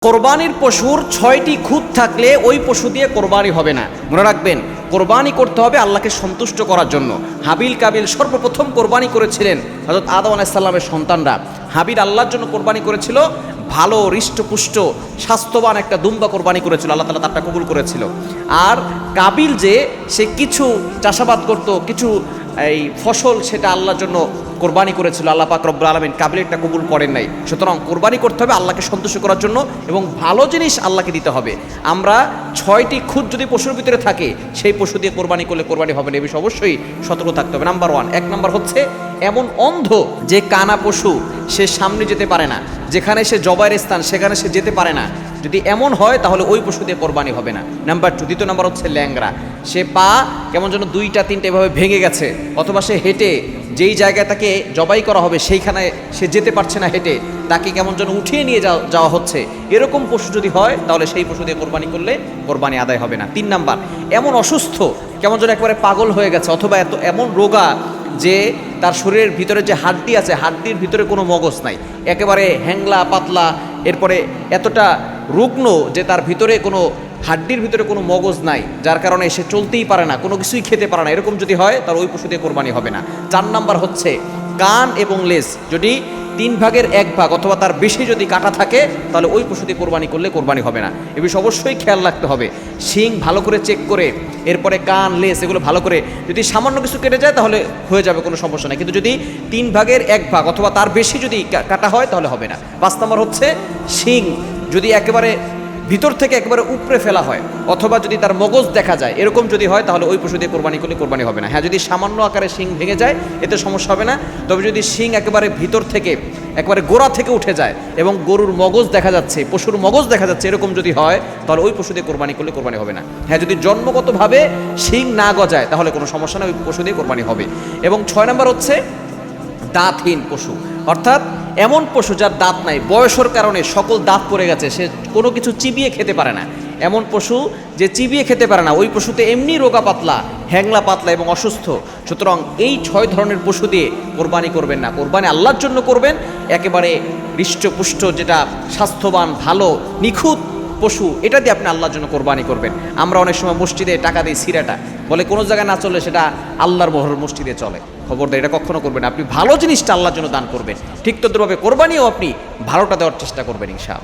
কোরবানির পশুর ৬টি খুঁত থাকলে ওই পশু দিয়ে কোরবানি হবে না। মনে রাখবেন, কোরবানি করতে হবে আল্লাহকে সন্তুষ্ট করার জন্য। হাবিল কাবিল সর্বপ্রথম কোরবানি করেছিলেন হযরত আদম আলাইহিস সালামের সন্তানরা। হাবিল আল্লাহর জন্য কোরবানি করেছিল, ভালো হৃষ্টপুষ্ট স্বাস্থ্যবান একটা দুম্বা কোরবানি করেছিল, আল্লাহ তাআলা তারটা কবুল করেছিল। আর কাবিল যে সে কিছু চাষাবাদ করত, কিছু এই ফসল, সেটা আল্লাহর জন্য কোরবানি করেছিল, আল্লাহ পাক রব্বুল আলামিন কাবিলেরটা কবুল করেন নাই। সুতরাং কোরবানি করতে হবে আল্লাহকে সন্তুষ্ট করার জন্য এবং ভালো জিনিস আল্লাহকে দিতে হবে। আমরা ৬টি খুঁত যদি পশুর ভিতরে থাকে, সেই পশু দিয়ে কোরবানি করলে কোরবানি হবে না, এ বিষয়ে অবশ্যই সতর্ক থাকতে হবে। নাম্বার 1, 1 নাম্বার হচ্ছে এমন অন্ধ যে কানা পশু সে সামনে যেতে পারে না, যেখানে সে জবাইয়ের স্থান সেখানে সে যেতে পারে না, যদি এমন হয় তাহলে ওই পশু দিয়ে কোরবানি হবে না। নাম্বার 2, দ্বিতীয় নাম্বার হচ্ছে ল্যাংরা, সে পা কেমন যেন 2টা 3টা এভাবে ভেঙে গেছে, অথবা সে হেঁটে যেই জায়গায় তাকে জবাই করা হবে সেইখানে সে যেতে পারছে না, হেঁটে তাকে কেমন যেন উঠিয়ে নিয়ে যাওয়া হচ্ছে, এরকম পশু যদি হয় তাহলে সেই পশু দিয়ে কোরবানি করলে কোরবানি আদায় হবে না। 3 নাম্বার, এমন অসুস্থ কেমন যেন একেবারে পাগল হয়ে গেছে, অথবা এমন রোগা যে তার শরীরের ভিতরে যে হাড্ডি আছে, হাড্ডির ভিতরে কোনো মগজ নাই, একেবারে হ্যাংলা পাতলা, এরপরে এতটা রুগ্ন যে তার ভিতরে কোনো হাড্ডির ভিতরে কোনো মগজ নাই, যার কারণে সে চলতেই পারে না, কোনো কিছুই খেতে পারে না, এরকম যদি হয় তাহলে ওই পশু দিয়ে কোরবানি হবে না। 4 নাম্বার হচ্ছে কান এবং লেজ যদি 3 ভাগের 1 ভাগ অথবা তার বেশি যদি কাটা থাকে তাহলে ওই পশু দিয়ে কোরবানি করলে কোরবানি হবে না। এ বিষয়ে অবশ্যই খেয়াল রাখতে হবে। শিং ভালো করে চেক করে, এরপরে কান লেজ এগুলো ভালো করে, যদি সামান্য কিছু কেটে যায় তাহলে হয়ে যাবে, কোনো সমস্যা নেই, কিন্তু যদি 3 ভাগের 1 ভাগ অথবা তার বেশি যদি কাটা হয় তাহলে হবে না। 5 নাম্বার হচ্ছে শিং যদি একেবারে ভিতর থেকে একেবারে উপরে ফেলা হয়, অথবা যদি তার মগজ দেখা যায়, এরকম যদি হয় তাহলে ওই পশু দিয়ে কোরবানি করলে কোরবানি হবে না। হ্যাঁ, যদি সামান্য আকারে শিং ভেঙে যায় এতে সমস্যা হবে না, তবে যদি শিং একেবারে ভিতর থেকে একেবারে গোড়া থেকে উঠে যায় এবং গরুর মগজ দেখা যাচ্ছে, পশুর মগজ দেখা যাচ্ছে, এরকম যদি হয় তাহলে ওই পশু দিয়ে কোরবানি করলে কোরবানি হবে না। হ্যাঁ, যদি জন্মগতভাবে শিং না গজায় তাহলে কোনো সমস্যা নেই, ওই পশু দিয়ে কোরবানি হবে। এবং 6 নম্বর হচ্ছে দাঁতহীন পশু, অর্থাৎ এমন পশু যার দাঁত নাই, বয়সের কারণে সকল দাঁত পড়ে গেছে, সে কোনো কিছু চিবিয়ে খেতে পারে না, এমন পশু যে চিবিয়ে খেতে পারে না, ওই পশুতে এমনি রোগা পাতলা, হ্যাংলা পাতলা এবং অসুস্থ। সুতরাং এই 6 ধরনের পশু দিয়ে কোরবানি করবেন না, কোরবানি আল্লাহর জন্য করবেন, একেবারে হৃষ্টপুষ্ট যেটা স্বাস্থ্যবান ভালো নিখুঁত পশু, এটা দিয়ে আপনি আল্লাহর জন্য কোরবানি করবেন। আমরা অনেক সময় মসজিদে টাকা দিই, সিরাটা বলে কোনো জায়গায় না চলে সেটা আল্লাহর মোহর মসজিদে চলে, খবরদার এটা কখনো করবেন। আপনি ভালো জিনিসটা আল্লাহর জন্য দান করবেন, ঠিক তদ্রুপভাবে কোরবানিও আপনি ভালোটা দেওয়ার চেষ্টা করবেন ইনশাআল্লাহ।